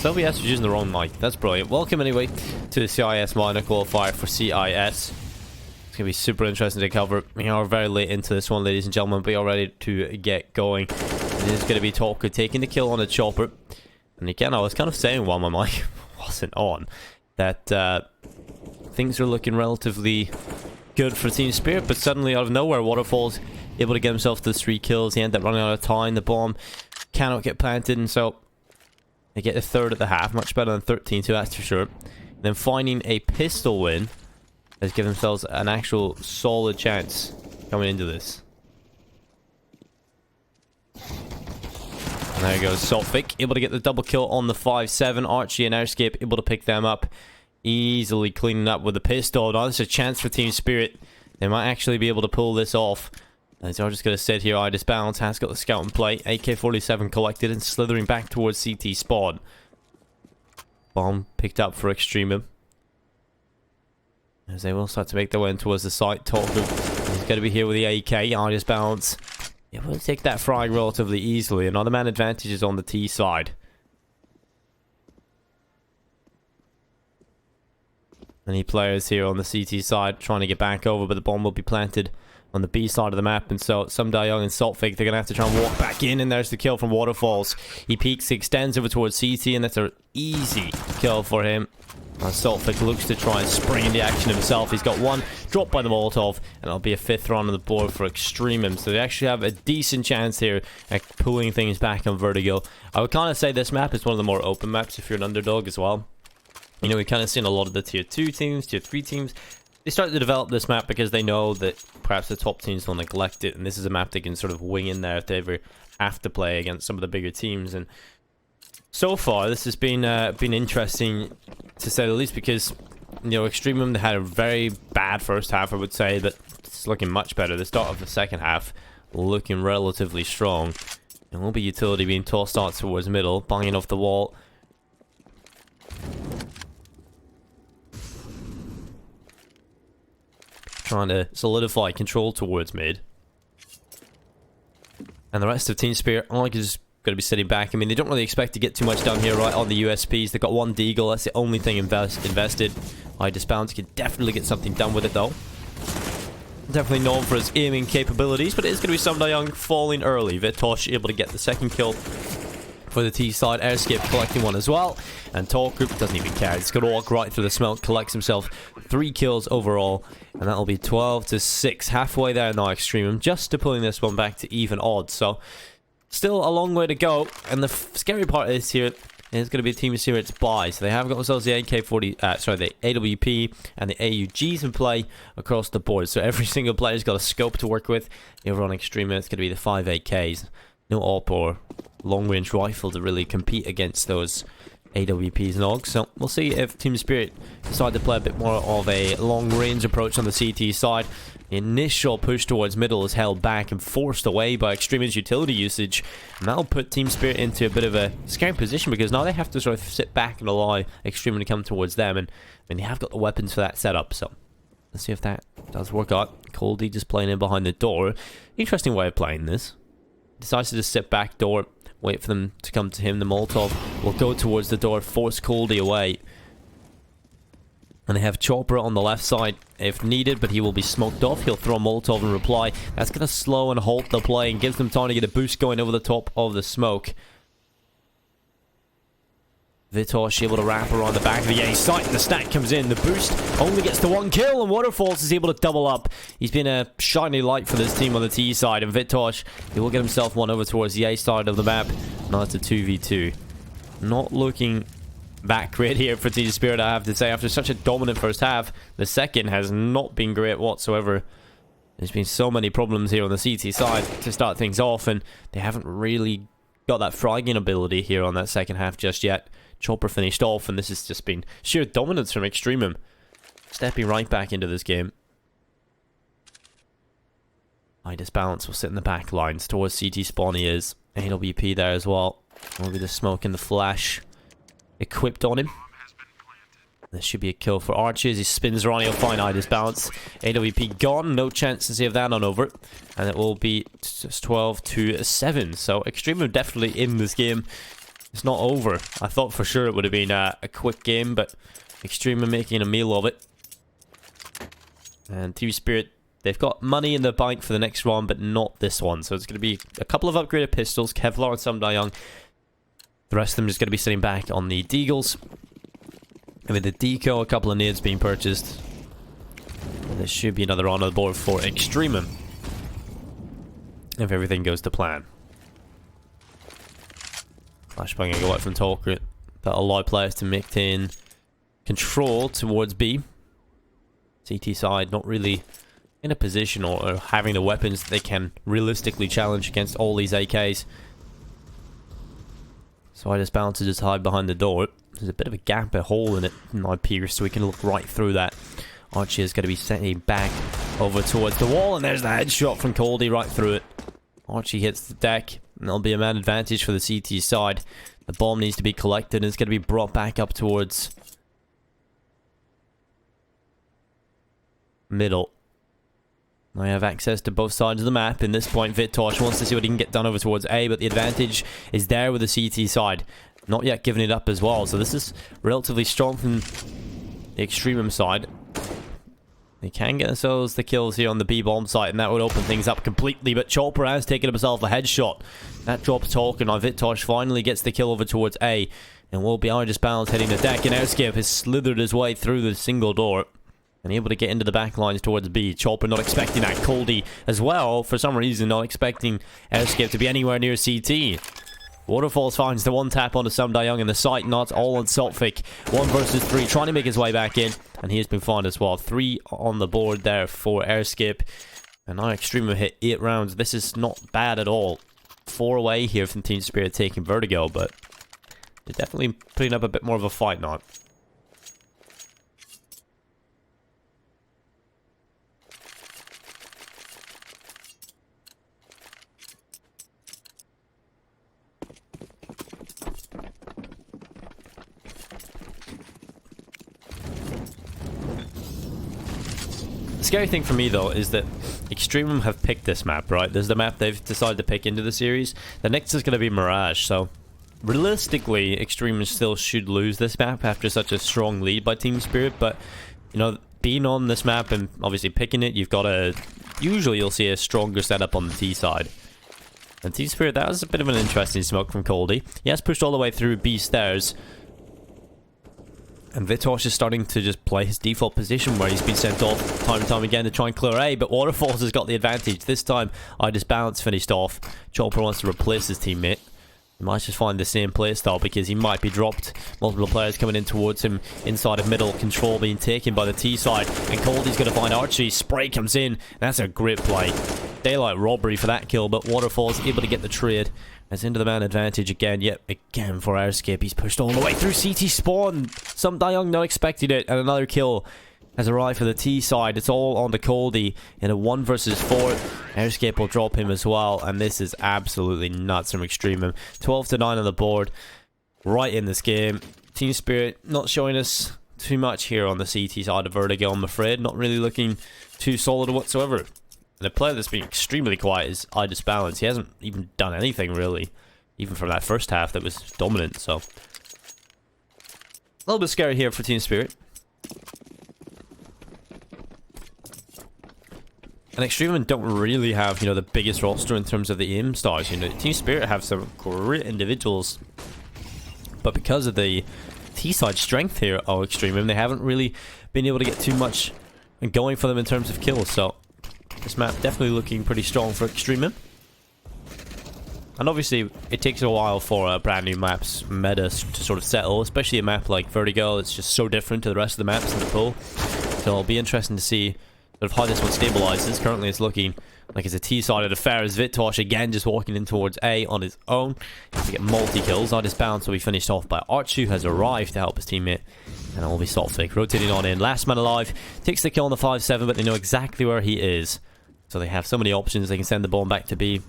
So yes, we're using the wrong mic. That's brilliant. Welcome anyway to the CIS minor qualifier for CIS. It's going to be super interesting to cover. We are very late into this one, ladies and gentlemen, but we are ready to get going. It is going to be Talker taking the kill on a chopper. And again, I was kind of saying while my mic wasn't on that things are looking relatively good for Team Spirit, but suddenly out of nowhere, Waterfall's able to get himself to the 3 kills. He ended up running out of time. The bomb cannot get planted, and so they get a third at the half. Much better than 13-2, that's for sure. And then finding a pistol win has given themselves an actual solid chance coming into this. And there goes Solvik, able to get the double kill on the 5-7. Archie and Airscape able to pick them up, easily cleaning up with the pistol. Now there's a chance for Team Spirit. They might actually be able to pull this off. As I'm just going to sit here, Idis Balance has got the scout in play. AK-47 collected and slithering back towards CT spawn. Bomb picked up for Extremum. As they will start to make their way in towards the site. Talker is going to be here with the AK. Idis Balance. Yeah, we'll take that frag relatively easily. Another man advantage is on the T side. Many players here on the CT side trying to get back over, but the bomb will be planted on the B side of the map, and so Young and Saltfake, they're going to have to try and walk back in, and there's the kill from Waterfalls. He peeks, he extends over towards CT, and that's an easy kill for him. And Saltfake looks to try and spring into action himself. He's got one dropped by the Molotov, and it'll be a 5th round on the board for Extremum. So they actually have a decent chance here at pulling things back on Vertigo. I would kind of say this map is one of the more open maps if you're an underdog as well. You know, we've kind of seen a lot of the tier 2 teams, tier 3 teams. They started to develop this map because they know that perhaps the top teams will neglect it, and this is a map they can sort of wing in there if they ever have to play against some of the bigger teams. And so far, this has been interesting to say the least, because you know, Extremum, they had a very bad first half, I would say, but it's looking much better. The start of the second half looking relatively strong. And will be Utility being tossed out towards middle, banging off the wall. Trying to solidify control towards mid. And the rest of Team Spirit are just going to be sitting back. I mean, they don't really expect to get too much done here right on the USPs. They've got one Deagle. That's the only thing invested. Idis Balance can definitely get something done with it, though. Definitely known for his aiming capabilities, but it is going to be Young falling early. Vitosh able to get the second kill for the T side. Airscape collecting one as well. And Talker doesn't even care. He's going to walk right through the smoke, collects himself 3 kills overall. And that'll be 12-6. Halfway there now, Extremum, just to pulling this one back to even odds. So, still a long way to go. And the scary part is here is going to be Team Spirit's buy. So they have got themselves the the AWP and the AUGs in play across the board. So every single player's got a scope to work with. Over on Extremum, it's going to be the 5 AKs. No AWP or long-range rifle to really compete against those AWP's nog. So we'll see if Team Spirit decide to play a bit more of a long-range approach on the CT side. The initial push towards middle is held back and forced away by Extremum's utility usage. And that'll put Team Spirit into a bit of a scary position, because now they have to sort of sit back and allow Extremum to come towards them. And I mean, they have got the weapons for that setup, so let's see if that does work out. Coldie just playing in behind the door. Interesting way of playing this. Decides to just sit back door, wait for them to come to him. The Molotov will go towards the door, force Coldie away. And they have Chopper on the left side if needed, but he will be smoked off. He'll throw a Molotov in reply. That's going to slow and halt the play and gives them time to get a boost going over the top of the smoke. Vitosh able to wrap around the back of the A site, and the stack comes in. The boost only gets to 1 kill, and Waterfalls is able to double up. He's been a shiny light for this team on the T side, and Vitosh, he will get himself one over towards the A side of the map. Now it's a 2v2. Not looking that great here for Team Spirit, I have to say. After such a dominant first half, the second has not been great whatsoever. There's been so many problems here on the CT side to start things off, and they haven't really got that fragging ability here on that second half just yet. Chopper finished off, and this has just been sheer dominance from Extremum, stepping right back into this game. Midas Balance will sit in the back lines towards CT spawn. He is. AWP there as well. Will be the smoke and the flash equipped on him. This should be a kill for Archie as he spins around. He'll find Midas Balance. AWP gone. No chance to save that on over. And it will be just 12-7. So Extremum definitely in this game. It's not over. I thought for sure it would have been a quick game, but Extremum making a meal of it. And Team Spirit, they've got money in the bank for the next one, but not this one. So it's going to be a couple of upgraded pistols, Kevlar and some Young. The rest of them just going to be sitting back on the Deagles. And with the Deco, a couple of nades being purchased. And there should be another on the board for Extremum, if everything goes to plan. Flashbang and go out from Talker. That'll allow players to maintain control towards B. CT side not really in a position or having the weapons they can realistically challenge against all these AKs. So I just bounce to just hide behind the door. There's a bit of a gap, a hole in it, now pierced, so we can look right through that. Archie is going to be setting back over towards the wall, and there's the headshot from Coldie right through it. Archie hits the deck, and there'll be a man advantage for the CT side. The bomb needs to be collected, and it's going to be brought back up towards middle. I have access to both sides of the map. In this point, Vitosh wants to see what he can get done over towards A, but the advantage is there with the CT side. Not yet giving it up as well, so this is relatively strong from the Extremum side. They can get themselves the kills here on the B-bomb site, and that would open things up completely, but Chopper has taken himself a headshot. That drops Talk, and now Vitosh finally gets the kill over towards A, and will be Midas Balance hitting the deck, and Airskip has slithered his way through the single door, and able to get into the back lines towards B. Chopper not expecting that. Coldie as well, for some reason, not expecting Airskip to be anywhere near CT. Waterfalls finds the one tap onto Sam Young in the site, not all on Saltfic. 1 versus 3, trying to make his way back in, and he has been found as well. 3 on the board there for Airskip. And now Extremum hit 8 rounds. This is not bad at all. 4 away here from Team Spirit taking Vertigo, but they're definitely putting up a bit more of a fight now. The scary thing for me, though, is that Extremum have picked this map, right? This is the map they've decided to pick into the series. The next is going to be Mirage, so realistically, Extremum still should lose this map after such a strong lead by Team Spirit, but, you know, being on this map and obviously picking it, you've got a... Usually you'll see a stronger setup on the T side. And Team Spirit, that was a bit of an interesting smoke from Coldie. He has pushed all the way through B stairs. And Vitosh is starting to just play his default position where he's been sent off time and time again to try and clear A, but Waterfalls has got the advantage. This time, Midas Balance finished off. Chopper wants to replace his teammate. He might just find the same playstyle because he might be dropped. Multiple players coming in towards him inside of middle. Control being taken by the T side. And Coldie's going to find Archie. Spray comes in. That's a great play. daylight robbery for that kill, but Waterfall's able to get the trade. As into the man advantage again, yet again for Airscape. He's pushed all the way through CT spawn. Some Young not expecting it, and another kill has arrived for the T side. It's all on the Coldy in a 1 versus 4. Airscape will drop him as well, and this is absolutely nuts from Extremum. 12 to 9 on the board, right in this game. Team Spirit not showing us too much here on the CT side of Vertigo, I'm afraid. Not really looking too solid whatsoever. And a player that's been extremely quiet is iDisbalance. He hasn't even done anything, really. Even from that first half that was dominant, so... a little bit scary here for Team Spirit. And Extremum don't really have, you know, the biggest roster in terms of the aim stars. You know, Team Spirit have some great individuals. But because of the T-side strength here of Extremum, they haven't really been able to get too much going for them in terms of kills, so... this map definitely looking pretty strong for Extremum. And obviously, it takes a while for brand new maps meta to sort of settle, especially a map like Vertigo. It's just so different to the rest of the maps in the pool. So it'll be interesting to see sort of how this one stabilizes. Currently, it's looking like it's a T-sided affair as Vitosh again just walking in towards A on his own. To get multi-kills. iDisbalance will be finished off by Archu, who has arrived to help his teammate. And it will be Saltfake rotating on in. Last man alive. Takes the kill on the 5-7, but they know exactly where he is. So they have so many options. They can send the bomb back to B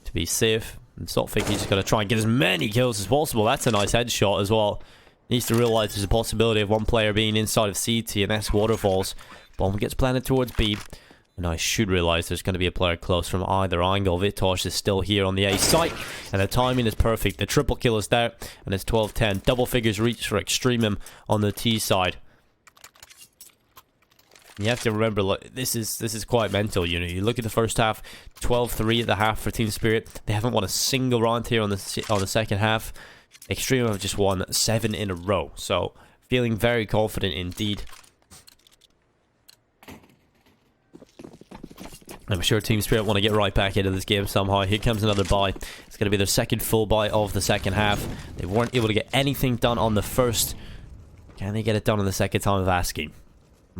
to be safe. And Saltfake, he's just going to try and get as many kills as possible. That's a nice headshot as well. Needs to realize there's a possibility of one player being inside of CT, and that's Waterfalls. Bomb gets planted towards B. And I should realize there's going to be a player close from either angle. Vitosh is still here on the A site, and the timing is perfect. The triple kill is there, and it's 12-10. Double figures reach for Extremum on the T side. You have to remember, look, this is quite mental. You know, you look at the first half, 12-3 at the half for Team Spirit. They haven't won a single round here on the second half. Extremum have just won 7 in a row, so feeling very confident indeed. I'm sure Team Spirit want to get right back into this game somehow. Here comes another buy. It's going to be their second full buy of the second half. They weren't able to get anything done on the first. Can they get it done on the second time of asking?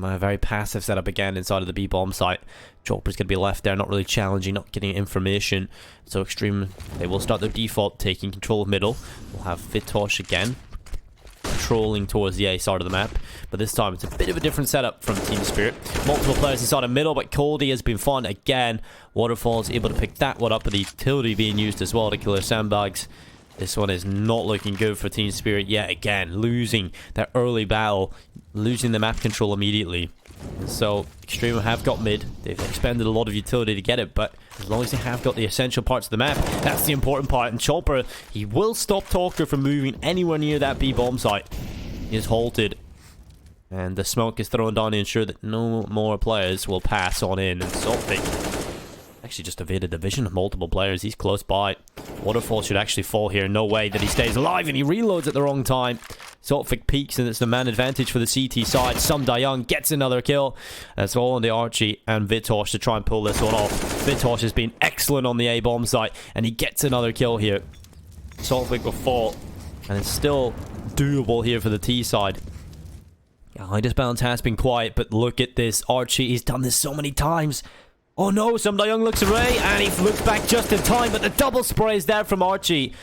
A very passive setup again inside of the B bomb site. Chopper's going to be left there, not really challenging, not getting information. So Extreme, they will start their default, taking control of middle. We'll have Vitosh again, trolling towards the A side of the map, but this time it's a bit of a different setup from Team Spirit. Multiple players inside of middle, but Coldy has been found again. Waterfall's able to pick that one up, with the utility being used as well to kill their sandbags. This one is not looking good for Team Spirit yet again, losing that early battle, losing the map control immediately. So Extreme have got mid. They've expended a lot of utility to get it, but as long as they have got the essential parts of the map, that's the important part. And Chopper, he will stop Talker from moving anywhere near that B bomb site. He is halted, and the smoke is thrown down to ensure that no more players will pass on in. And Saltfake actually just evaded the vision of multiple players. He's close by. Waterfall should actually fall here. No way that he stays alive, and he reloads at the wrong time. Saltfake peaks, and it's the man advantage for the CT side. Some Young gets another kill. That's all on the Archie and Vitosh to try and pull this one off. Vitosh has been excellent on the A bomb site, and he gets another kill here. Saltfake will fall, and it's still doable here for the T side. iDisbalance has been quiet, but look at this. Archie, he's done this so many times. Oh no, Some Young looks away, and he looks back just in time, but the double spray is there from Archie.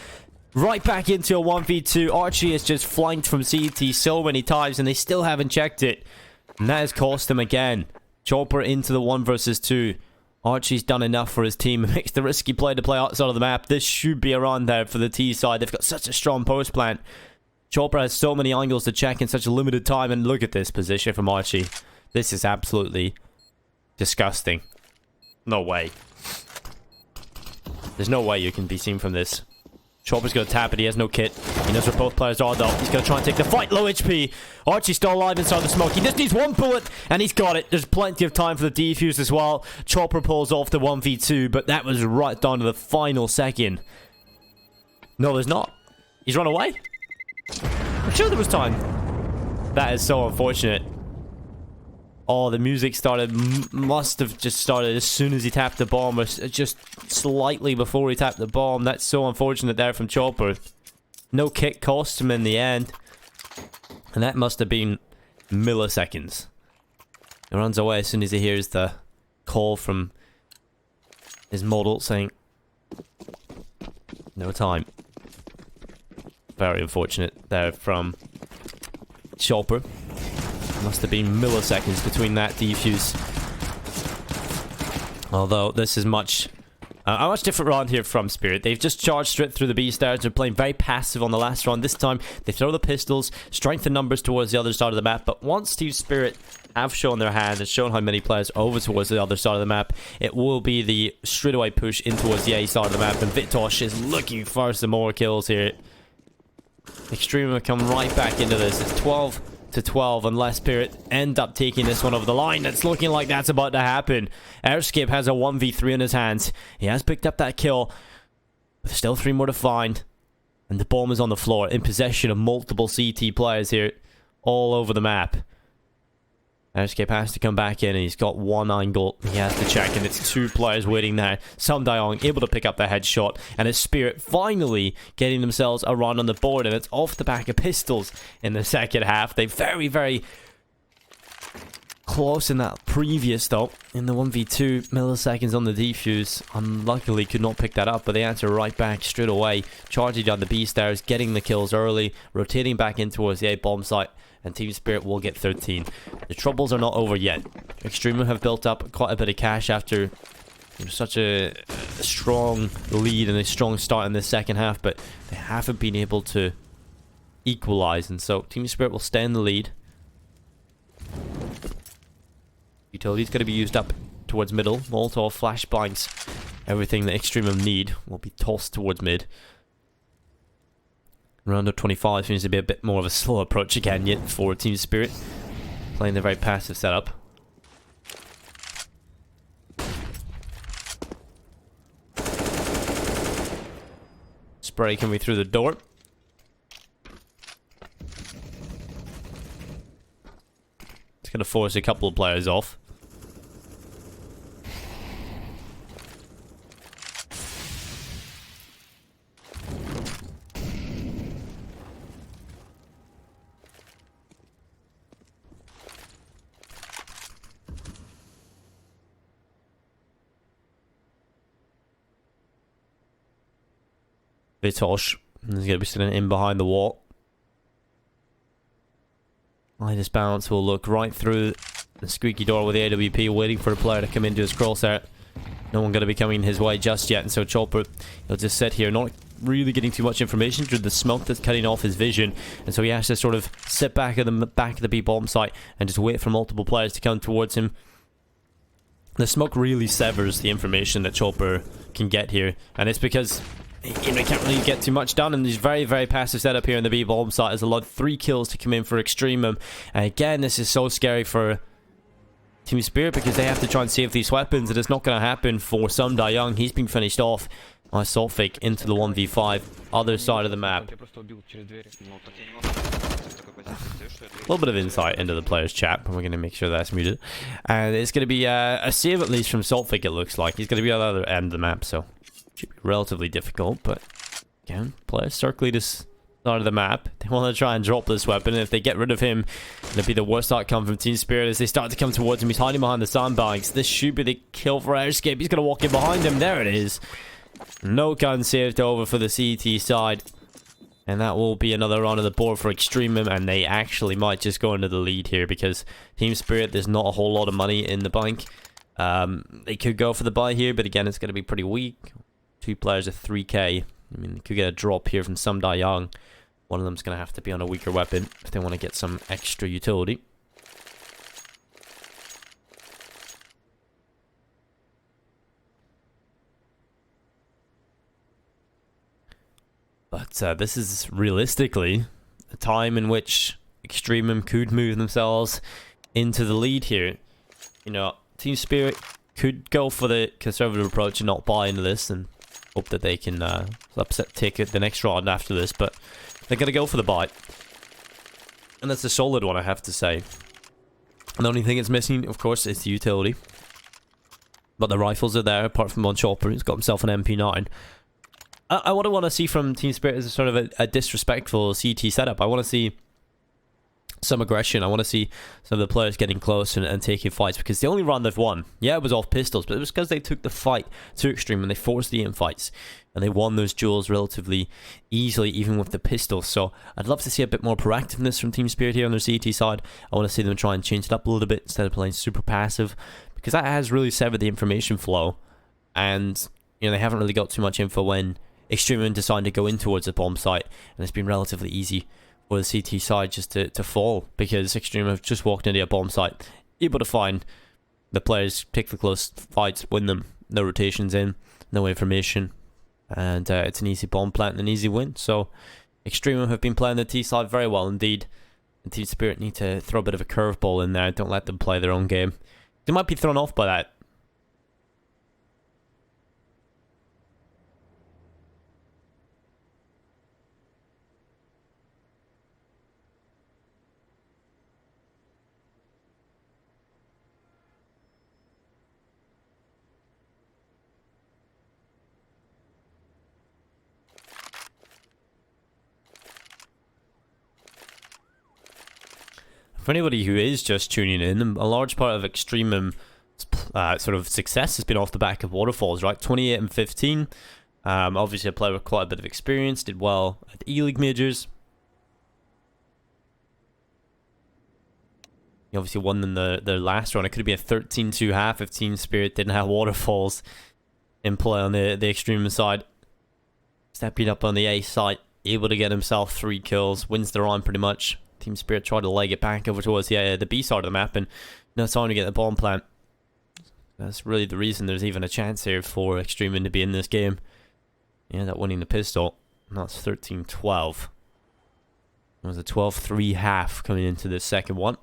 Right back into a 1v2. Archie has just flanked from CT so many times, and they still haven't checked it. And that has cost him again. Chopper into the 1 versus 2. Archie's done enough for his team. It makes the risky play to play outside of the map. This should be a run there for the T side. They've got such a strong post plant. Chopper has so many angles to check in such a limited time, and look at this position from Archie. This is absolutely disgusting. No way. There's no way you can be seen from this. Chopper's going to tap it. He has no kit. He knows where both players are, though. He's going to try and take the fight. Low HP. Archie's still alive inside the smoke. He just needs one bullet, and he's got it. There's plenty of time for the defuse as well. Chopper pulls off the 1v2, but that was right down to the final second. No, there's not. He's run away? I'm sure there was time. That is so unfortunate. Oh, the music started, must have just started as soon as he tapped the bomb, or just slightly before he tapped the bomb. That's so unfortunate there from Chopper. No kick cost him in the end. And that must have been milliseconds. He runs away as soon as he hears the call from his model saying no time. Very unfortunate there from Chopper. Must have been milliseconds between that defuse. Although this is a much different round here from Spirit. They've just charged straight through the B stairs. They're playing very passive on the last round. This time, they throw the pistols, strengthen numbers towards the other side of the map. But once Team Spirit have shown their hand and shown how many players over towards the other side of the map, it will be the straightaway push in towards the A side of the map. And Vitosh is looking for some more kills here. Extremum will come right back into this. It's 12-12 unless Spirit end up taking this one over the line. It's looking like that's about to happen. Airskip has a 1v3 in his hands. He has picked up that kill. But still 3 more to find. And the bomb is on the floor in possession of multiple CT players here all over the map. Airskip has to come back in and he's got one angle he has to check, and it's 2 players waiting there. Samdayong able to pick up the headshot, and his Spirit finally getting themselves a run on the board, and it's off the back of pistols in the second half. They very, very close in that previous though. In the 1v2, milliseconds on the defuse. Unluckily could not pick that up, but they answer right back straight away. Charging down the B stairs, getting the kills early, rotating back in towards the A bomb site. And Team Spirit will get 13. The troubles are not over yet. Extremum have built up quite a bit of cash after such a strong lead and a strong start in the second half, but they haven't been able to equalize, and so Team Spirit will stay in the lead. Utility's going to be used up towards middle. Molotov, flashbangs, everything that Extremum need will be tossed towards mid. Round of 25 seems to be a bit more of a slow approach again yet for Team Spirit. Playing the very passive setup. Spray coming through the door. It's going to force a couple of players off. Vitosh is going to be sitting in behind the wall. Lightest balance will look right through the squeaky door with the AWP, waiting for a player to come into his crosshair. No one going to be coming his way just yet, and so Chopper, he'll just sit here, not really getting too much information through the smoke that's cutting off his vision, and so he has to sort of sit back at the back of the B bomb site and just wait for multiple players to come towards him. The smoke really severs the information that Chopper can get here, and it's because he can't really get too much done in this very, very passive setup here in the B bomb site. There's a lot of 3 kills to come in for Extremum, and again, this is so scary for Team Spirit because they have to try and save these weapons, and it's not going to happen for Samdayong. He's been finished off by Solfik into the 1v5, other side of the map. A little bit of insight into the player's chat, but we're going to make sure that's muted. And it's going to be a save at least from Solfik, it looks like. He's going to be on the other end of the map, so should be relatively difficult, but again, players circling this side of the map. They want to try and drop this weapon, and if they get rid of him, it'll be the worst outcome from Team Spirit as they start to come towards him. He's hiding behind the sandbags. This should be the kill for Airscape. He's going to walk in behind him. There it is. No gun saved over for the CT side. And that will be another round of the board for Extremum, and they actually might just go into the lead here because Team Spirit, there's not a whole lot of money in the bank. They could go for the buy here, but again, it's going to be pretty weak. 2 players at 3k. I mean, they could get a drop here from Samdayong. One of them's going to have to be on a weaker weapon if they want to get some extra utility. But this is realistically a time in which Extremum could move themselves into the lead here. You know, Team Spirit could go for the conservative approach and not buy into this and hope that they can take it the next round after this, but they're going to go for the buy. And that's a solid one, I have to say. And the only thing it's missing, of course, is the utility. But the rifles are there, apart from one Chopper, who's got himself an MP9. What I want to see from Team Spirit is a sort of a disrespectful CT setup. I want to see some aggression. I want to see some of the players getting close and taking fights, because the only round they've won, yeah, it was off pistols, but it was because they took the fight to Extreme and they forced the infights and they won those duels relatively easily, even with the pistols. So I'd love to see a bit more proactiveness from Team Spirit here on their CT side. I want to see them try and change it up a little bit instead of playing super passive, because that has really severed the information flow, and you know, they haven't really got too much info when Extremum decided to go in towards a bomb site, and it's been relatively easy for the CT side just to fall, because Extreme have just walked into a bomb site, able to find the players, take the close fights, win them, no rotations in, no information, and it's an easy bomb plant and an easy win. So Extreme have been playing the T side very well indeed, and Team Spirit need to throw a bit of a curveball in there. Don't let them play their own game. They might be thrown off by that. For anybody who is just tuning in, a large part of Extremum sort of success has been off the back of waterfalls, right? 28 and 15. Obviously a player with quite a bit of experience, did well at the E-League majors. He obviously won in their last round. It could have been a 13-2 half if Team Spirit didn't have waterfalls in play on the Extremum side. Stepping up on the A site, able to get himself 3 kills, wins the round pretty much. Team Spirit tried to leg it back over towards the B side of the map, and no time to get the bomb plant. That's really the reason there's even a chance here for Extremum to be in this game. Yeah, that winning the pistol. That's 13-12. It was a 12-3 half coming into the second one.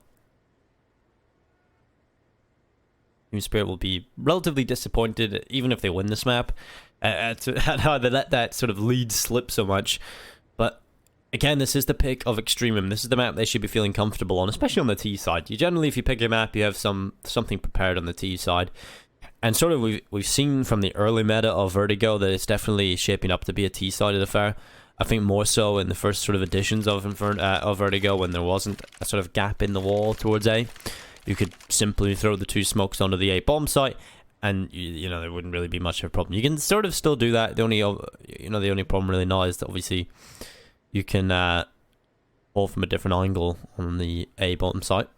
Team Spirit will be relatively disappointed, even if they win this map, at how they let that sort of lead slip so much. But again, this is the pick of Extremum. This is the map they should be feeling comfortable on, especially on the T side. You generally, if you pick a map, you have something prepared on the T side. And sort of we've seen from the early meta of Vertigo that it's definitely shaping up to be a T-sided affair. I think more so in the first sort of editions of Vertigo, when there wasn't a sort of gap in the wall towards A. You could simply throw the 2 smokes onto the A bomb site, and you know, there wouldn't really be much of a problem. You can sort of still do that. The only problem really now is that obviously you can fall from a different angle on the A bottom site.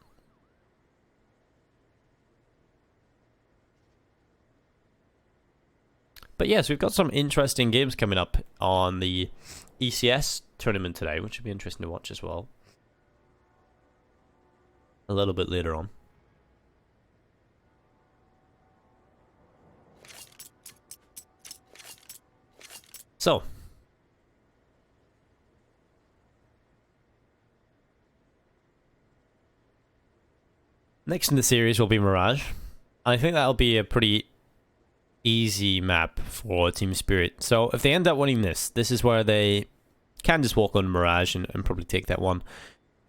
But yes, we've got some interesting games coming up on the ECS tournament today, which would be interesting to watch as well. A little bit later on. So, next in the series will be Mirage. I think that'll be a pretty easy map for Team Spirit. So if they end up winning this is where they can just walk on Mirage and probably take that one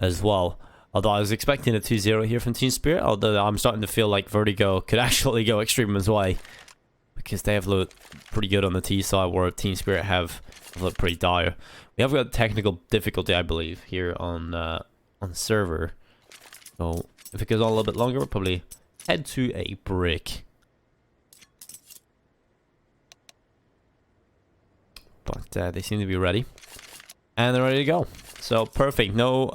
as well. Although I was expecting a 2-0 here from Team Spirit, although I'm starting to feel like Vertigo could actually go Extremum's way, because they have looked pretty good on the T side, where Team Spirit have looked pretty dire. We have got technical difficulty, I believe, here on the server. So if it goes on a little bit longer, we'll probably head to a break. But they seem to be ready, and they're ready to go. So perfect. No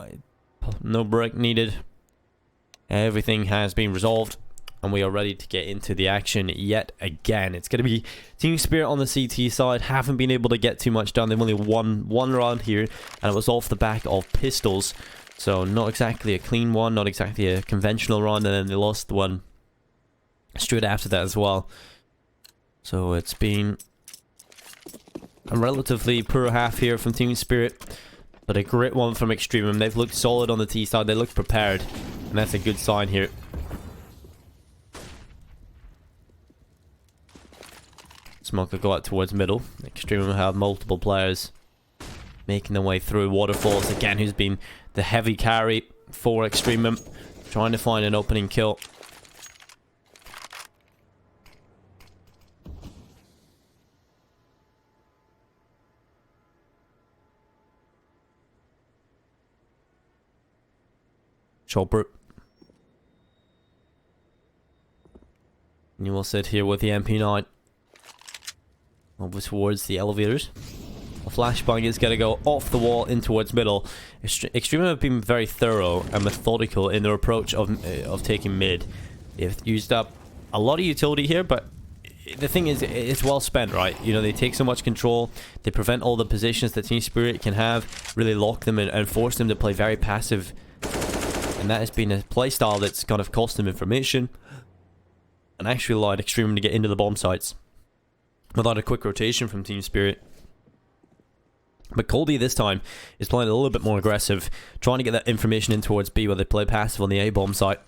break needed. Everything has been resolved, and we are ready to get into the action yet again. It's going to be Team Spirit on the CT side. Haven't been able to get too much done. They've only won one round here, and it was off the back of pistols. So not exactly a clean one, not exactly a conventional round, and then they lost the one straight after that as well. So it's been a relatively poor half here from Team Spirit, but a great one from Extremum. They've looked solid on the T side. They look prepared, and that's a good sign here. Smoke will go out towards middle. Extremum have multiple players making their way through. Waterfalls again, who's been the heavy carry for Extremum, trying to find an opening kill. Chopper. And you will sit here with the MP9 over towards the elevators. A flashbang is going to go off the wall in towards middle. Extremum have been very thorough and methodical in their approach of taking mid. They've used up a lot of utility here, but the thing is, it's well spent, right? You know, they take so much control. They prevent all the positions that Team Spirit can have, really lock them and force them to play very passive. And that has been a playstyle that's kind of cost them information and actually allowed Extremum to get into the bomb sites without a quick rotation from Team Spirit. But Coldy this time is playing a little bit more aggressive, trying to get that information in towards B where they play passive on the A bomb site.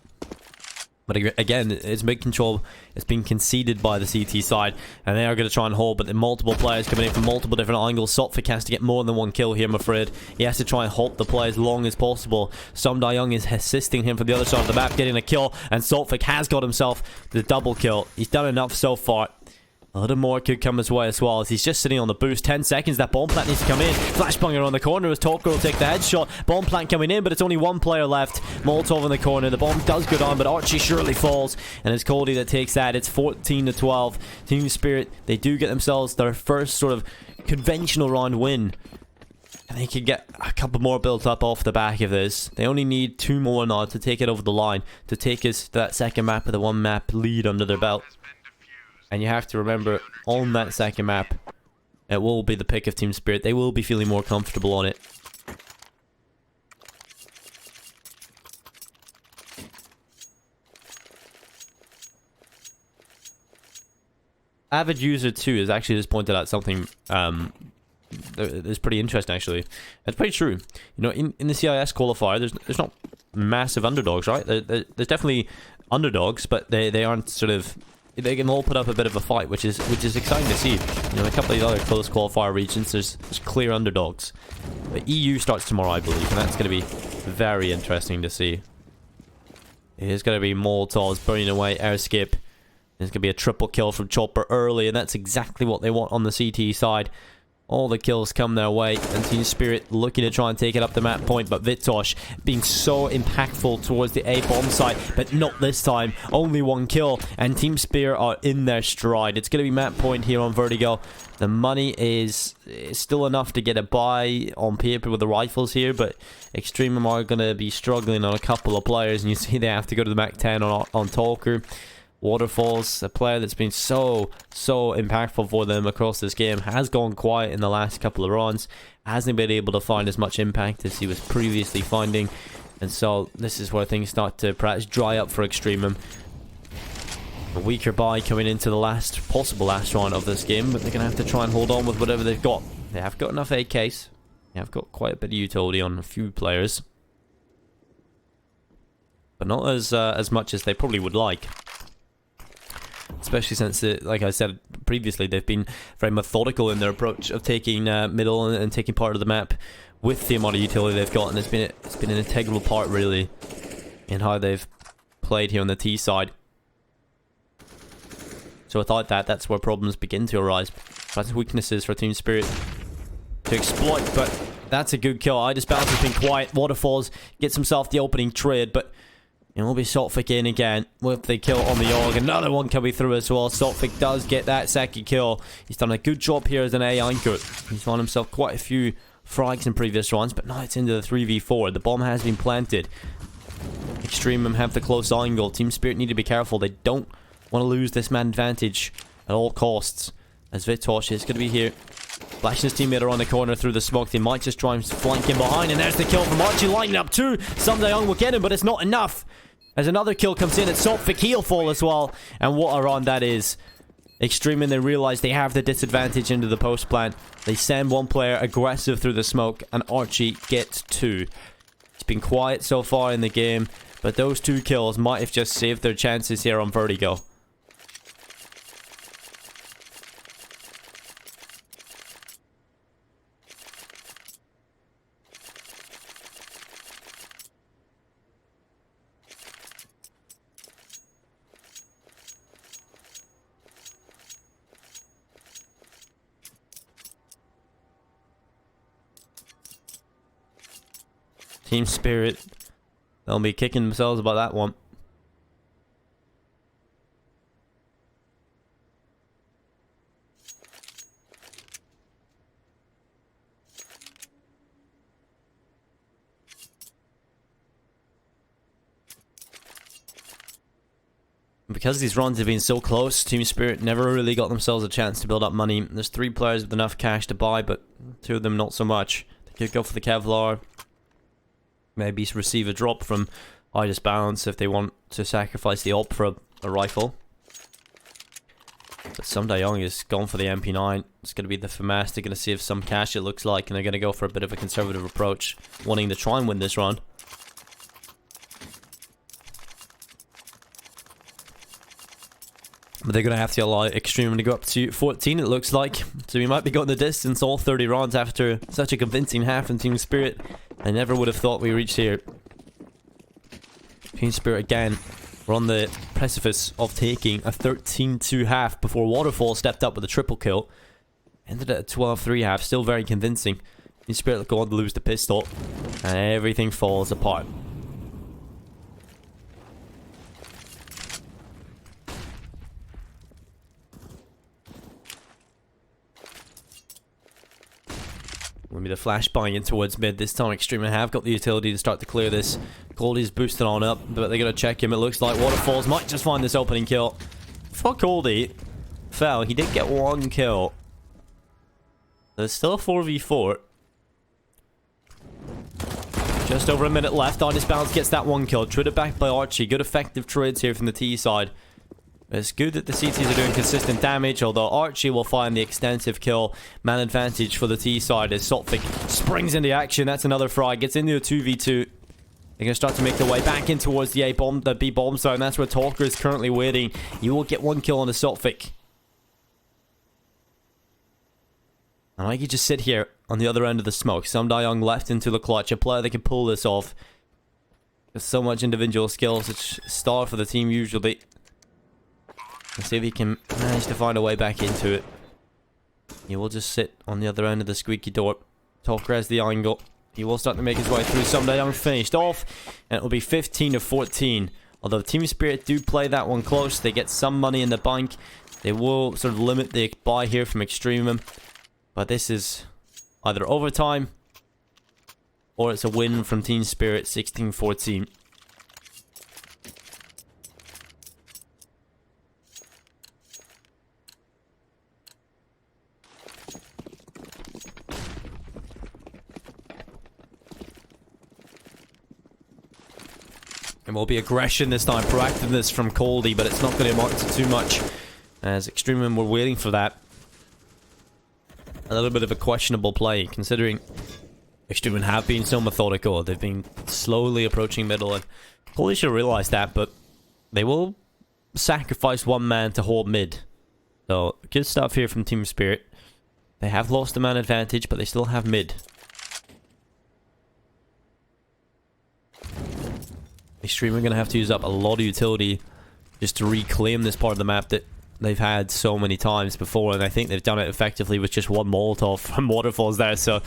But again, it's big control. It's been conceded by the CT side, and they are going to try and hold, but the multiple players coming in from multiple different angles. Soltfik has to get more than one kill here, I'm afraid. He has to try and halt the play as long as possible. Som Young is assisting him from the other side of the map, getting a kill, and Soltfik has got himself the double kill. He's done enough so far. A little more could come his way as well, as he's just sitting on the boost. 10 seconds, that bomb plant needs to come in. Flashbang around the corner as Talker will take the headshot. Bomb plant coming in, but it's only one player left. Molotov in the corner. The bomb does go down, but Archie surely falls. And it's Coldy that takes that. It's 14-12. Team Spirit, they do get themselves their first sort of conventional round win. And they can get a couple more built up off the back of this. They only need 2 more now to take it over the line, to take us to that second map with a 1-map lead under their belt. And you have to remember, on that second map, it will be the pick of Team Spirit. They will be feeling more comfortable on it. Avid User 2 has actually just pointed out something that's pretty interesting, actually. It's pretty true. You know, in the CIS qualifier, there's not massive underdogs, right? There's definitely underdogs, but they aren't sort of... They can all put up a bit of a fight, which is exciting to see. You know, a couple of the other close qualifier regions, there's clear underdogs. The EU starts tomorrow, I believe, and that's going to be very interesting to see. There's going to be Molotovs burning away, air skip. There's going to be a triple kill from Chopper early, and that's exactly what they want on the CT side. All the kills come their way, and Team Spirit looking to try and take it up the map point, but Vitosh being so impactful towards the A bomb site, but not this time. Only 1 kill, and Team Spirit are in their stride. It's going to be map point here on Vertigo. The money is still enough to get a buy on paper with the rifles here, but Extremum are going to be struggling on a couple of players, and you see they have to go to the Mac 10 on Talker. Waterfalls, a player that's been so impactful for them across this game, has gone quiet in the last couple of runs, hasn't been able to find as much impact as he was previously finding, and so this is where things start to perhaps dry up for Extremum. A weaker buy coming into the possible last round of this game, but they're going to have to try and hold on with whatever they've got. They have got enough AKs, they have got quite a bit of utility on a few players, but not as much as they probably would like. Especially since, like I said previously, they've been very methodical in their approach of taking middle and taking part of the map with the amount of utility they've got, and it's been an integral part, really, in how they've played here on the T side. So without that, that's where problems begin to arise. That's weaknesses for Team Spirit to exploit, but that's a good kill. Idis Bounce has been quiet. Waterfalls gets himself the opening trade, but it will be Soltfik in again with the kill on the AUG. Another one coming through as well. Soltfik does get that second kill. He's done a good job here as an A anchor. He's found himself quite a few frags in previous runs, but now it's into the 3v4. The bomb has been planted. Extremum have the close angle. Team Spirit need to be careful. They don't want to lose this man advantage at all costs, as Vitosh is going to be here. Flashing his teammate around the corner through the smoke. They might just try and flank him behind, and there's the kill from Archie, lining up 2. Som Young will get him, but it's not enough. As another kill comes in, it's Soltfik, he'll fall as well. And what a round that is. Extremum, they realize they have the disadvantage into the post plant. They send one player aggressive through the smoke, and Archie gets 2. It's been quiet so far in the game, but those 2 kills might have just saved their chances here on Vertigo. Team Spirit They'll be kicking themselves about that one. Because these runs have been so close, Team Spirit never really got themselves a chance to build up money. There's 3 players with enough cash to buy, but 2 of them not so much. They could go for the Kevlar. Maybe receive a drop from Idis Balance if they want to sacrifice the AWP for a rifle. But Some Young is gone for the MP9. It's going to be the FAMAS. They're going to save some cash, it looks like, and they're going to go for a bit of a conservative approach, wanting to try and win this run. But they're going to have to allow Extremum to go up to 14, it looks like. So we might be going the distance all 30 rounds after such a convincing half in Team Spirit. I never would have thought we reached here. Team Spirit again. We're on the precipice of taking a 13-2 half before Waterfall stepped up with a triple kill. Ended at a 12-3 half, still very convincing. Team Spirit go on to lose the pistol. And everything falls apart. Will be the flash buying in towards mid. This time Extremum have got the utility to start to clear this. Goldie's boosting on up, but they're going to check him. It looks like Waterfalls might just find this opening kill. Fuck Goldie. Fell. He did get 1 kill. There's still a 4v4. Just over a minute left. Idis Balance gets that 1 kill. Traded back by Archie. Good effective trades here from the T side. It's good that the CTs are doing consistent damage, although Archie will find the extensive kill. Man advantage for the T side as Saltfic springs into action. That's another frag. Gets into a 2v2. They're going to start to make their way back in towards the B bomb zone. That's where Talker is currently waiting. You will get 1 kill on the Saltfic. And I could just sit here on the other end of the smoke. Some Young left into the clutch. A player that can pull this off. There's so much individual skills. It's a star for the team usually. Let's see if he can manage to find a way back into it. He will just sit on the other end of the squeaky door. Talker has the angle. He will start to make his way through. Some Young finished off. And it will be 15-14. Although Team Spirit do play that one close. They get some money in the bank. They will sort of limit the buy here from Extremum. But this is either overtime or it's a win from Team Spirit, 16-14. It will be aggression this time, proactiveness from Goldie, but it's not going to amount to too much, as Extremum were waiting for that. A little bit of a questionable play, considering Extremum have been so methodical. They've been slowly approaching middle, and Goldie should realize that, but they will sacrifice 1 man to hold mid. So, good stuff here from Team Spirit. They have lost the man advantage, but they still have mid. Extreme are going to have to use up a lot of utility just to reclaim this part of the map that they've had so many times before, and I think they've done it effectively with just 1 Molotov from Waterfalls there, so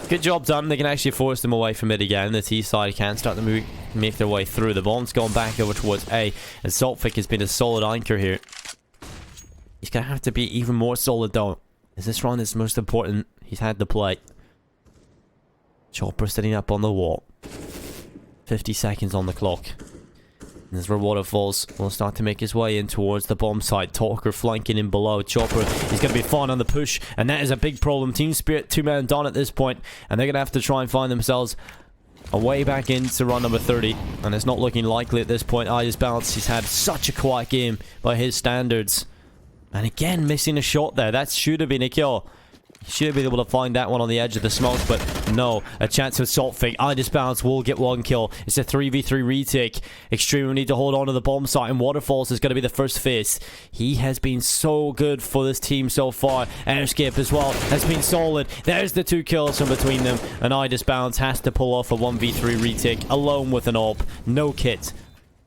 good job done. They can actually force them away from it again. The T side can start to make their way through. The bomb's gone back over towards A, and Saltfic has been a solid anchor here. He's going to have to be even more solid though, as this run is most important. He's had the play. Chopper sitting up on the wall. 50 seconds on the clock. And this is where Waterfalls will start to make his way in towards the bomb site. Talker flanking in below. Chopper is going to be fine on the push, and that is a big problem. Team Spirit 2 men down at this point, and they're going to have to try and find themselves a way back into run number 30, and it's not looking likely at this point. Idis Balance, he's had such a quiet game by his standards, and again missing a shot there. That should have been a kill. Should have been able to find that one on the edge of the smoke, but no. A chance with Saltfic. Idis Balance will get 1 kill. It's a 3v3 retake. Extreme need to hold on to the bomb site, and Waterfalls is going to be the first face. He has been so good for this team so far. Airscape as well has been solid. There's the 2 kills from between them, and Idis Balance has to pull off a 1v3 retake alone with an AWP. No kit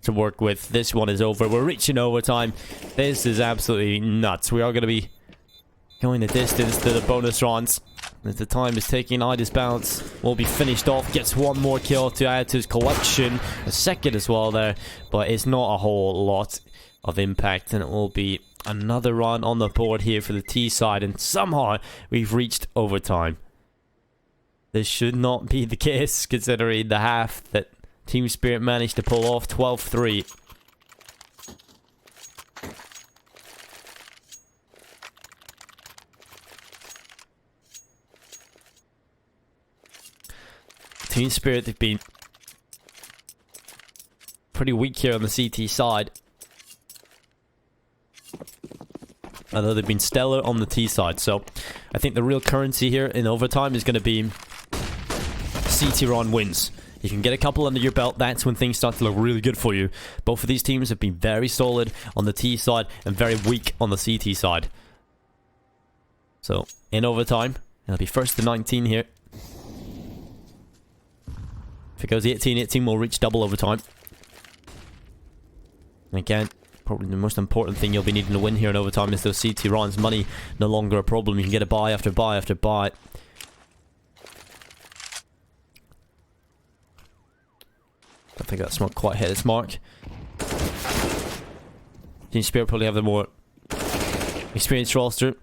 to work with. This one is over. We're reaching overtime. This is absolutely nuts. We are going to be going the distance to the bonus rounds. As the time is ticking, Ida's bounce will be finished off. Gets one more kill to add to his collection. A second as well there, but it's not a whole lot of impact, and it will be another run on the board here for the T side, and somehow we've reached overtime. This should not be the case, considering the half that Team Spirit managed to pull off. 12-3. Team Spirit, they've been pretty weak here on the CT side. Although they've been stellar on the T side. So I think the real currency here in overtime is going to be CT run wins. You can get a couple under your belt, that's when things start to look really good for you. Both of these teams have been very solid on the T side and very weak on the CT side. So in overtime, it'll be 1st to 19 here. If it goes 18-18, we'll reach double overtime. And again, probably the most important thing you'll be needing to win here in overtime is those CT runs. Money no longer a problem. You can get a buy after buy after buy. I think that smoke quite hit its mark. Team Spirit probably have the more experienced roster.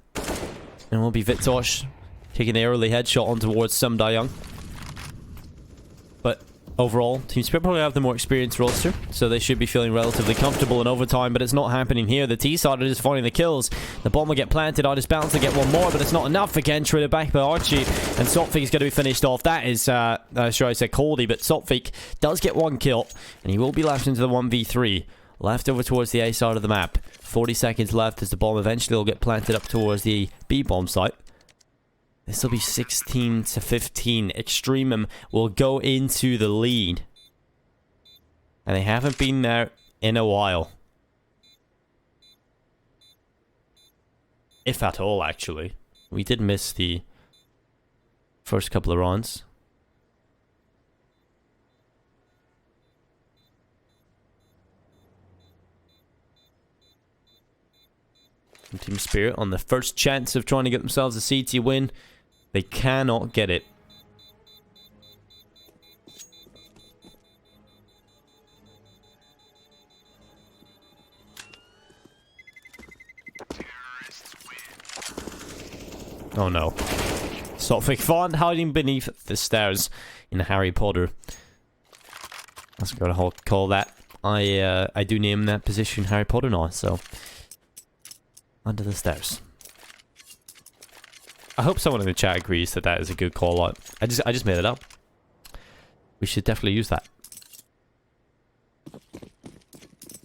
And will be Vitosh taking the early headshot on towards Sum Young. But overall, Team Spirit probably have the more experienced roster, so they should be feeling relatively comfortable in overtime, but it's not happening here. The T side are just finding the kills. The bomb will get planted. Ida's bound to get one more, but it's not enough again. Traded back by Archie, and Sotfik is going to be finished off. That is, sure I said Coldy, but Sotfik does get one kill, and he will be left into the 1v3. Left over towards the A side of the map. 40 seconds left as the bomb eventually will get planted up towards the B bomb site. This will be 16-15. Extremum will go into the lead. And they haven't been there in a while. If at all, actually. We did miss the first couple of rounds. And Team Spirit on the first chance of trying to get themselves a CT win. They cannot get it. Oh no. Sotfik found hiding beneath the stairs in Harry Potter. That's what I'm gonna call that. I do name that position Harry Potter now, so under the stairs. I hope someone in the chat agrees that that is a good call out. I just made it up. We should definitely use that.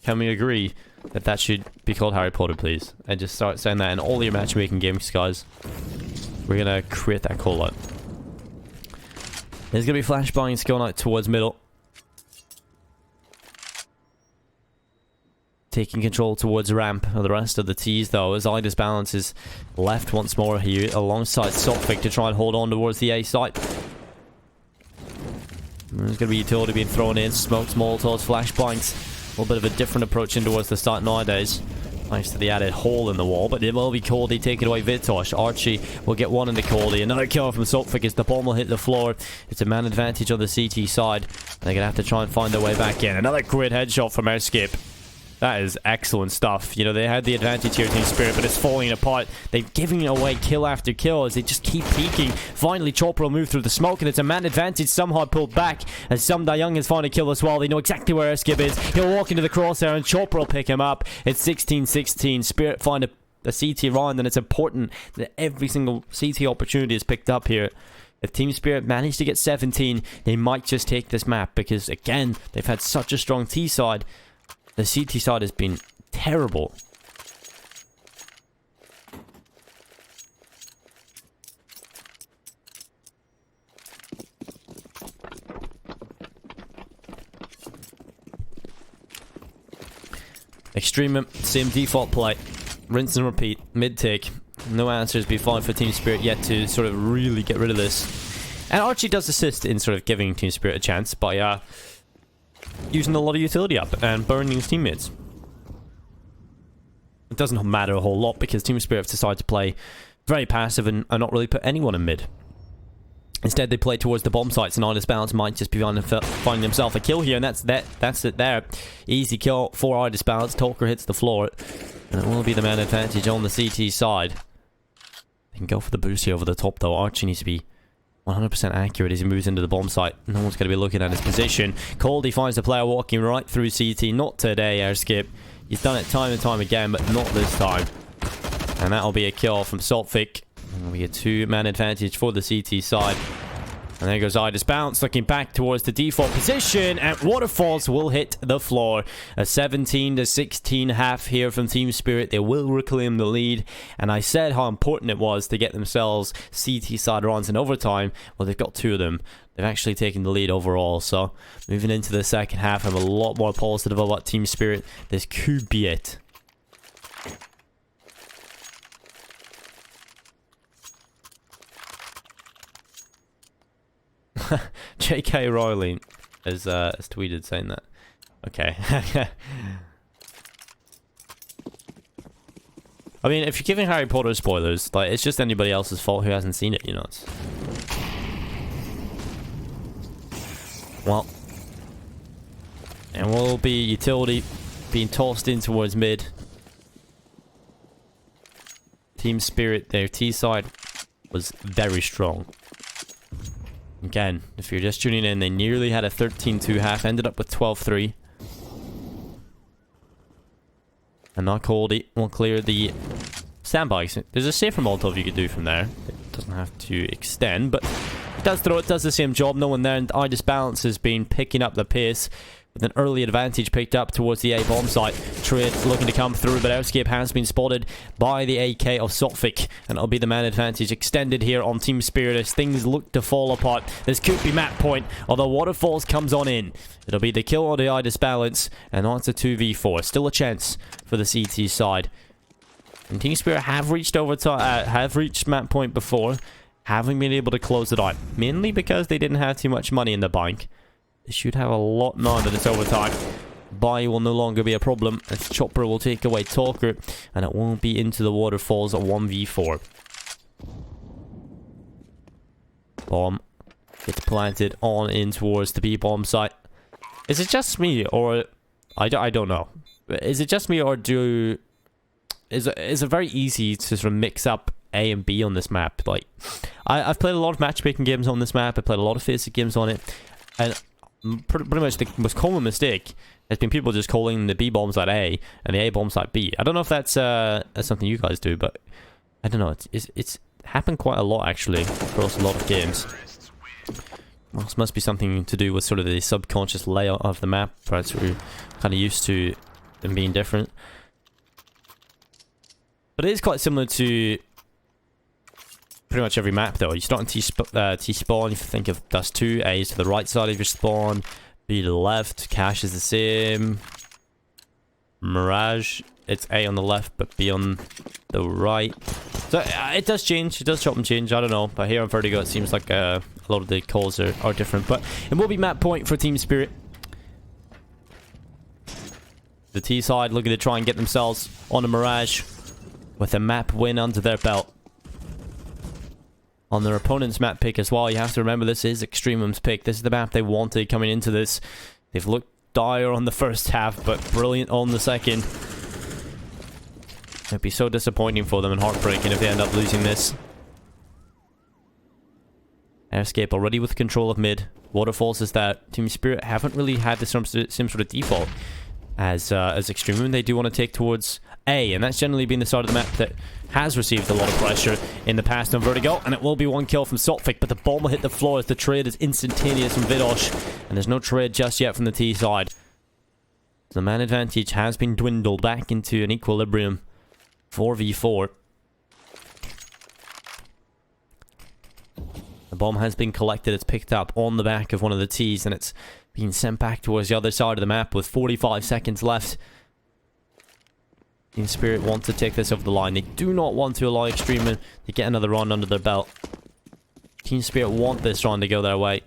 Can we agree that that should be called Harry Potter, please? And just start saying that in all your matchmaking games, guys. We're gonna create that call out. There's gonna be flashbangs going out towards middle. Taking control towards ramp. The rest of the T's, though, as Ida's balance is left once more here alongside Sotfik to try and hold on towards the A site. There's going to be utility being thrown in. Smokes, Molotovs, flashbangs. A little bit of a different approach in towards the start nowadays. Thanks to the added hole in the wall, but it will be Coldy taking away Vitosh. Archie will get one into Coldy. Another kill from Sotfik as the bomb will hit the floor. It's a man advantage on the CT side. They're going to have to try and find their way back in. Another great headshot from Airskip. That is excellent stuff. You know, they had the advantage here, Team Spirit, but it's falling apart. They're giving away kill after kill as they just keep peeking. Finally, Chopra will move through the smoke, and it's a man advantage somehow pulled back as Sum Young has found a kill as well. They know exactly where Erskip is. He'll walk into the crosshair, and Chopra will pick him up. It's 16-16. Spirit find a CT round, and it's important that every single CT opportunity is picked up here. If Team Spirit manage to get 17, they might just take this map because, again, they've had such a strong T side. The CT side has been terrible. Extremum, same default play. Rinse and repeat. Mid-take. No answers be fine for Team Spirit yet to sort of really get rid of this. And Archie does assist in sort of giving Team Spirit a chance by using a lot of utility up and burning his teammates. It doesn't matter a whole lot because Team Spirit have decided to play very passive and not really put anyone in mid. Instead, they play towards the bomb sites, and Idis Balance might just be finding himself a kill here, and that's it there. Easy kill for Idis Balance. Talker hits the floor, and it will be the man advantage on the CT side. They can go for the boost here over the top, though. Archie needs to be 100% accurate as he moves into the bomb site. No one's going to be looking at his position. Caldy finds the player walking right through CT. Not today, Airskip. He's done it time and time again, but not this time. And that'll be a kill from Saltvic. And we get 2-man advantage for the CT side. And there goes Idis Bounce, looking back towards the default position, and Waterfalls will hit the floor. A 17-16 half here from Team Spirit. They will reclaim the lead, and I said how important it was to get themselves CT side runs in overtime. Well, they've got 2 of them. They've actually taken the lead overall, so moving into the second half, I'm a lot more positive about Team Spirit. This could be it. J.K. Rowling has tweeted saying that. Okay. I mean, if you're giving Harry Potter spoilers, like, it's just anybody else's fault who hasn't seen it, you know. Well, and will be utility being tossed in towards mid. Team Spirit, their T side was very strong. Again, if you're just tuning in, they nearly had a 13-2 half, ended up with 12-3. And now Caldy will clear the sandbags. There's a safer Molotov you could do from there. It doesn't have to extend, but it does throw it, does the same job. No one there, and Idis Balance has been picking up the pace with an early advantage picked up towards the A bomb site. Trade looking to come through, but Escape has been spotted by the AK of Sotfik, and it'll be the man advantage extended here on Team Spirit as things look to fall apart. This could be map point, although Waterfalls comes on in. It'll be the kill on the Idis Balance, and on to 2v4. Still a chance for the CT side. And Team Spirit have reached map point before, having been able to close it out, mainly because they didn't have too much money in the bank. They should have a lot now that it's overtime. Buy will no longer be a problem as Chopper will take away Talker, and it won't be into the Waterfalls at 1v4. Bomb gets planted on in towards the B-bomb site. Is it just me, or I don't know. Is it just me, or is it very easy to sort of mix up A and B on this map? Like, I've played a lot of matchmaking games on this map. I played a lot of basic games on it, and pretty much the most common mistake has been people just calling the B bombs at A and the A bombs at B. I don't know if that's something you guys do, but I don't know. It's happened quite a lot actually across a lot of games. Well, this must be something to do with sort of the subconscious layout of the map. Perhaps we're kind of used to them being different. But it is quite similar to pretty much every map though. You start on T-spawn, if you think of Dust 2, A is to the right side of your spawn, B to the left, Cache is the same, Mirage, it's A on the left but B on the right. So it does change, it does chop and change, I don't know, but here on Vertigo it seems like a lot of the calls are different, but it will be map point for Team Spirit. The T side looking to try and get themselves on a Mirage with a map win under their belt. On their opponent's map pick as well, you have to remember this is Extremum's pick. This is the map they wanted coming into this. They've looked dire on the first half, but brilliant on the second. It'd be so disappointing for them and heartbreaking if they end up losing this. Airscape already with control of mid. Waterfalls is that Team Spirit haven't really had the same sort of default as Extremum. They do want to take towards A, and that's generally been the side of the map that has received a lot of pressure in the past on Vertigo, and it will be one kill from Sotfik, but the bomb will hit the floor as the trade is instantaneous from Vidosh, and there's no trade just yet from the T side. The man advantage has been dwindled back into an equilibrium. 4v4. The bomb has been collected, it's picked up on the back of one of the T's, and it's being sent back towards the other side of the map with 45 seconds left. Team Spirit want to take this over the line. They do not want to allow Extremum to get another run under their belt. Team Spirit want this run to go their way.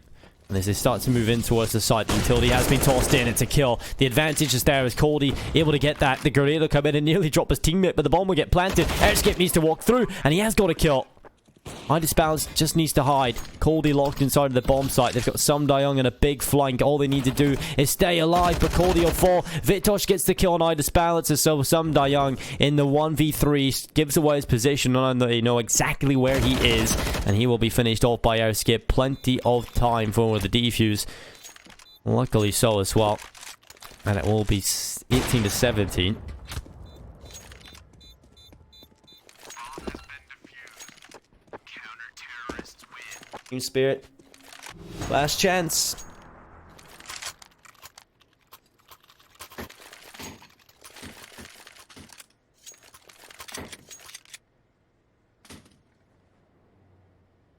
And as they start to move in towards the site, the utility has been tossed in. It's a kill. The advantage is there as Caldy able to get that. The grenade will come in and nearly drop his teammate, but the bomb will get planted. Airskip needs to walk through, and he has got a kill. Balance just needs to hide. Caldy locked inside of the bomb site. They've got Sum Dayong and a big flank. All they need to do is stay alive, but Caldy will fall. Vitosh gets the kill on Balance, and so Sum Dayong in the 1v3 gives away his position. And they know exactly where he is, and he will be finished off by Airskip. Plenty of time for the defuse. Luckily so as well. And it will be 18 to 17. Team Spirit. Last chance.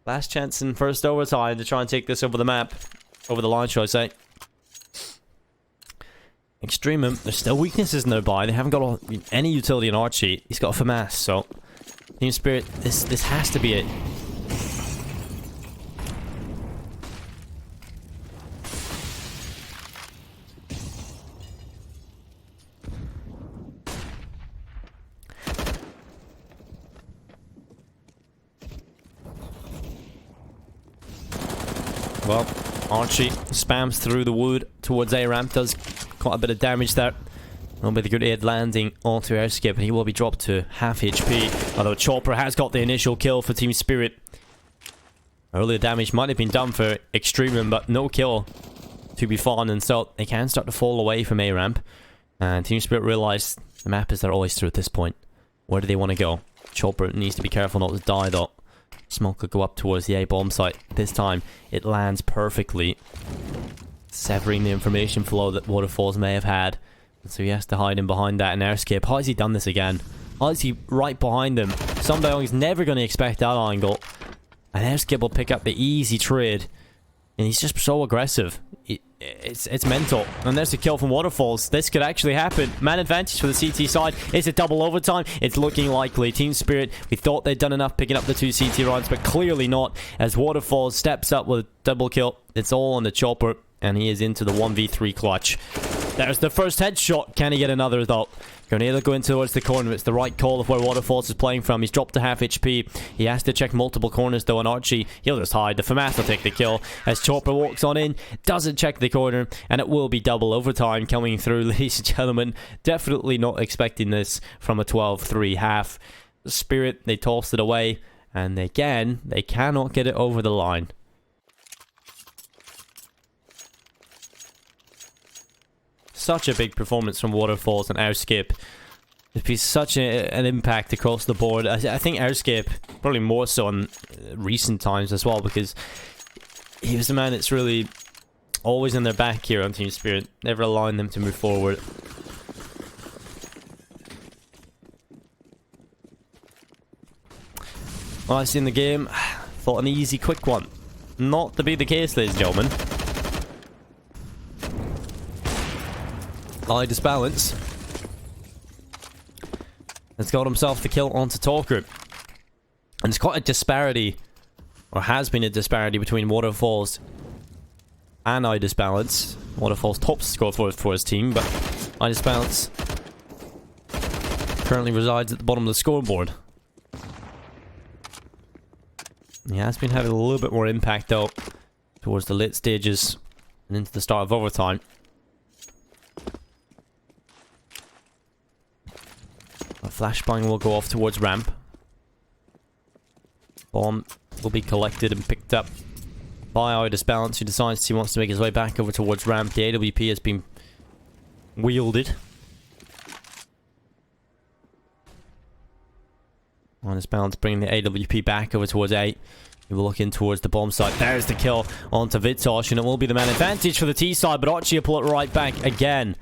Last chance in first overtime to try and take this over the map. Over the line, should I say. Extremum, there's still weaknesses nearby. They haven't got any utility in Archie. He's got a FAMAS, so Team Spirit, this has to be it. Well, Archie spams through the wood towards A ramp, does quite a bit of damage there. Will be the good aid landing onto Airskip, and he will be dropped to half HP. Although Chopper has got the initial kill for Team Spirit. Earlier damage might have been done for Extremum, but no kill to be found, and so they can start to fall away from A ramp. And Team Spirit realize the map is their oyster at this point. Where do they want to go? Chopper needs to be careful not to die though. Smoke could go up towards the A bomb site. This time, it lands perfectly, severing the information flow that Waterfalls may have had. And so he has to hide in behind that and Airskip. How has he done this again? How is he right behind them? Sum Dayong is never going to expect that angle. And Airskip will pick up the easy trade. And he's just so aggressive. It's mental. And there's a kill from Waterfalls. This could actually happen. Man advantage for the CT side. It's a double overtime. It's looking likely. Team Spirit, we thought they'd done enough picking up the 2 CT rounds, but clearly not. As Waterfalls steps up with a double kill. It's all on the Chopper, and he is into the 1v3 clutch. There's the first headshot. Can he get another though? Grenada going towards the corner. It's the right call of where Waterfalls is playing from. He's dropped to half HP. He has to check multiple corners though, and Archie, he'll just hide. The FAMAS will take the kill as Chopper walks on in, doesn't check the corner, and it will be double overtime coming through, ladies and gentlemen. Definitely not expecting this from a 12-3 half. Spirit, they tossed it away, and again, they cannot get it over the line. Such a big performance from Waterfalls and Airskip. It'd be such an impact across the board. I think Airskip, probably more so in recent times as well, because he was the man that's really always in their back here on Team Spirit, never allowing them to move forward. Well, I've seen the game, thought an easy, quick one. Not to be the case, ladies and gentlemen. Balance has got himself the kill onto Talker. And it's quite a disparity, or has been a disparity, between Waterfalls and Balance. Waterfalls tops score for his team, but Balance currently resides at the bottom of the scoreboard. He has been having a little bit more impact though towards the late stages and into the start of overtime. A flashbang will go off towards ramp. Bomb will be collected and picked up by Balance, who decides he wants to make his way back over towards ramp. The AWP has been wielded. Balance bringing the AWP back over towards A. He will look in towards the bomb site. There's the kill onto Vitosh, and it will be the man advantage for the T side, but Archie will pull it right back again.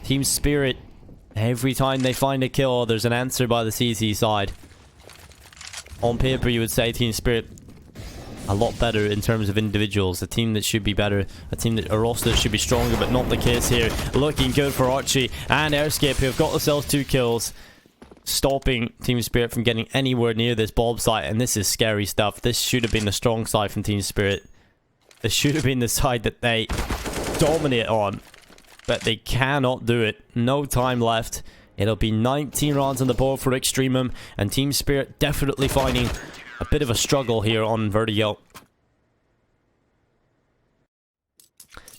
Team Spirit, every time they find a kill, there's an answer by the CT side. On paper, you would say Team Spirit a lot better in terms of individuals. A team that should be better. A team that a roster should be stronger, but not the case here. Looking good for Archie and Airskip, who have got themselves 2 kills. Stopping Team Spirit from getting anywhere near this bomb site, and this is scary stuff. This should have been the strong side from Team Spirit. This should have been the side that they dominate on, but they cannot do it. No time left. It'll be 19 rounds on the board for Extremum, and Team Spirit definitely finding a bit of a struggle here on Vertigo.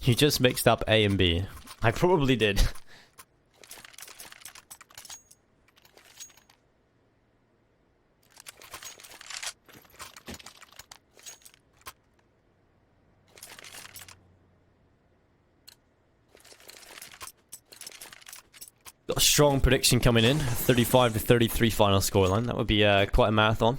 You just mixed up A and B. I probably did. Got a strong prediction coming in. 35 to 33 final scoreline. That would be quite a marathon.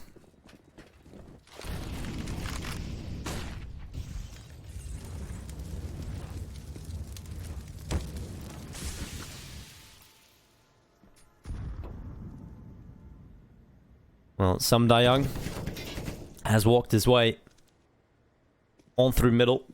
Well, Some Young has walked his way on through middle.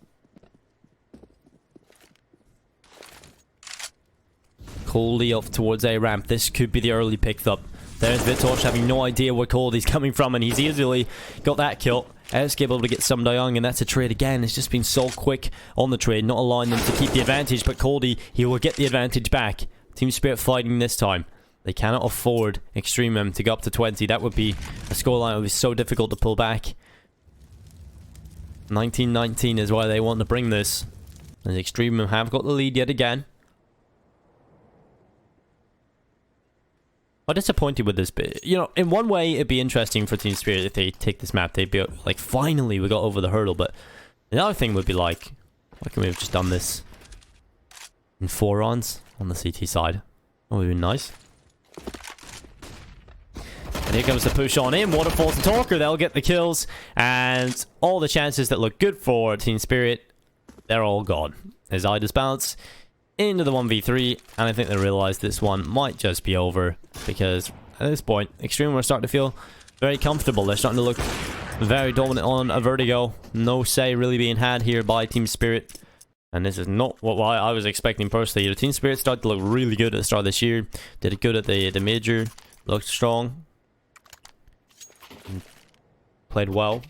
Coldy off towards A ramp. This could be the early pick up. There's Vitosh having no idea where Coldy's coming from, and he's easily got that kill. Esk able to get Some Young, and that's a trade again. It's just been so quick on the trade, not allowing them to keep the advantage, but Coldy, he will get the advantage back. Team Spirit fighting this time. They cannot afford Extremum to go up to 20. That would be a scoreline that would be so difficult to pull back. 19-19 is why they want to bring this. And Extremum have got the lead yet again. I'm disappointed with this bit. You know, in one way, it'd be interesting for Team Spirit if they take this map. They'd be like, finally, we got over the hurdle. But another thing would be like, why can't we have just done this in 4 rounds on the CT side? That would be nice. And here comes the push on in. Waterfalls and Talker, they'll get the kills. And all the chances that look good for Team Spirit, they're all gone. As I just bounce into the 1v3, and I think they realize this one might just be over, because at this point, Extreme are starting to feel very comfortable. They're starting to look very dominant on a Vertigo. No say really being had here by Team Spirit. And this is not what I was expecting personally. The Team Spirit started to look really good at the start of this year. Did it good at the major. Looked strong. Played well.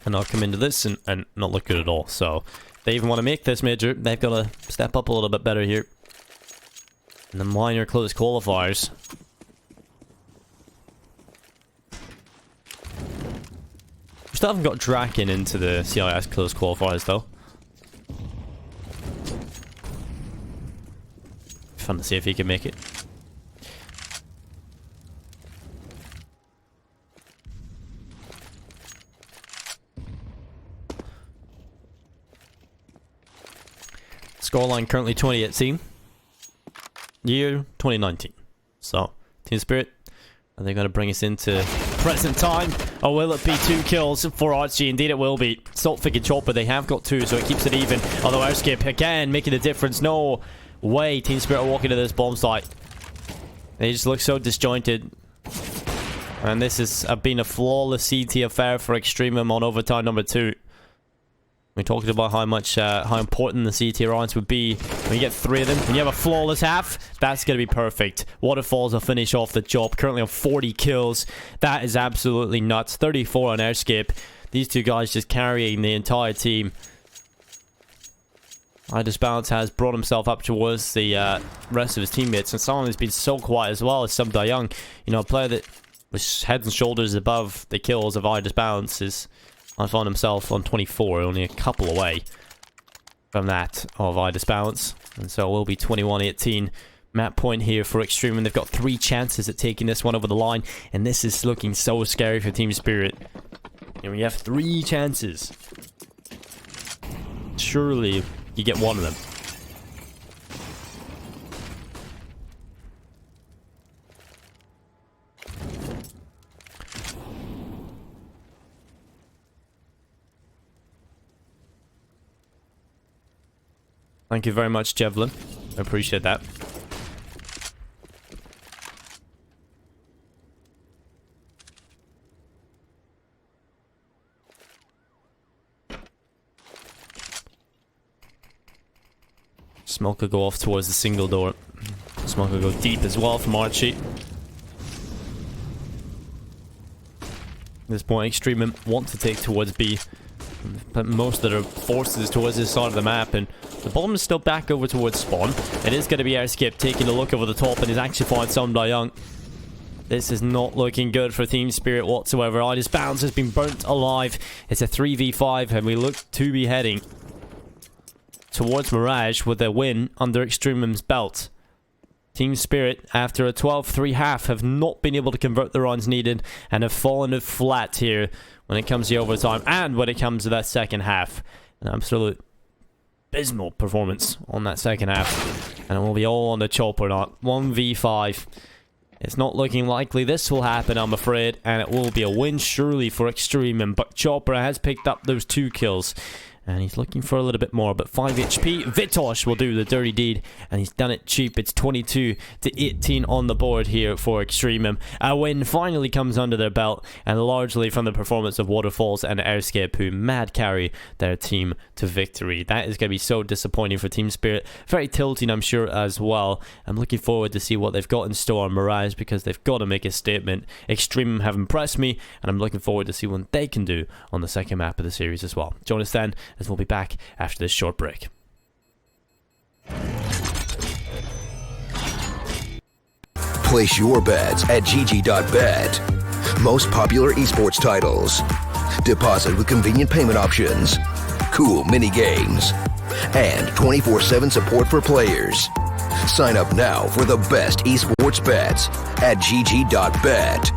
And now come into this and not look good at all. So they even want to make this major. They've got to step up a little bit better here. And the minor close qualifiers. We still haven't got Draken into the CIS close qualifiers though. Fun to see if he can make it. Scoreline currently 20-18. Year 2019. So, Team Spirit, are they going to bring us into present time? Or will it be 2 kills for Archie? Indeed it will be. Saltfig and Chopper, they have got 2, so it keeps it even. Although Airskip, again, making a difference. No way Team Spirit are walking to this bomb site. They just look so disjointed. And this has been a flawless CT affair for Extremum on overtime number 2. We talked about how important the CT rounds would be. When you get 3 of them, when you have a flawless half, that's going to be perfect. Waterfalls will finish off the job. Currently on 40 kills. That is absolutely nuts. 34 on Airskip. These 2 guys just carrying the entire team. Balance has brought himself up towards the rest of his teammates, and someone who's been so quiet as well as Some Young. You know, a player that was head and shoulders above the kills of Balance is... I found himself on 24, only a couple away from that of Balance. And so it will be 21-18. Map point here for Extreme, and they've got 3 chances at taking this one over the line. And this is looking so scary for Team Spirit. And when you have 3 chances, surely you get one of them. Thank you very much, Jevlin. I appreciate that. Smoke will go off towards the single door. Smoke will go deep as well from Archie. At this point, Extreme want to take towards B. But most of their forces towards this side of the map, and The bomb is still back over towards spawn. It is going to be Airskip taking a look over the top, and he's actually found some Young. This is not looking good for Team Spirit whatsoever. Idis Bounce has been burnt alive. It's a 3v5, and we look to be heading towards Mirage with a win under Extremum's belt. Team Spirit, after a 12-3 half, have not been able to convert the runs needed and have fallen flat here when it comes to overtime and when it comes to that second half. An absolute abysmal performance on that second half. And it will be all on the chopper now. 1v5. It's not looking likely this will happen, I'm afraid, and it will be a win surely for Extremum, but Chopper has picked up those 2 kills. And he's looking for a little bit more, but 5 HP. Vitosh will do the dirty deed, and he's done it cheap. It's 22-18 on the board here for Extremum. A win finally comes under their belt, and largely from the performance of Waterfalls and Airskip, who mad carry their team to victory. That is going to be so disappointing for Team Spirit. Very tilting, I'm sure, as well. I'm looking forward to see what they've got in store on Mirage, because they've got to make a statement. Extremum have impressed me, and I'm looking forward to see what they can do on the second map of the series as well. Join us then, as we'll be back after this short break. Place your bets at gg.bet. Most popular esports titles. Deposit with convenient payment options. Cool mini games. And 24/7 support for players. Sign up now for the best esports bets at gg.bet.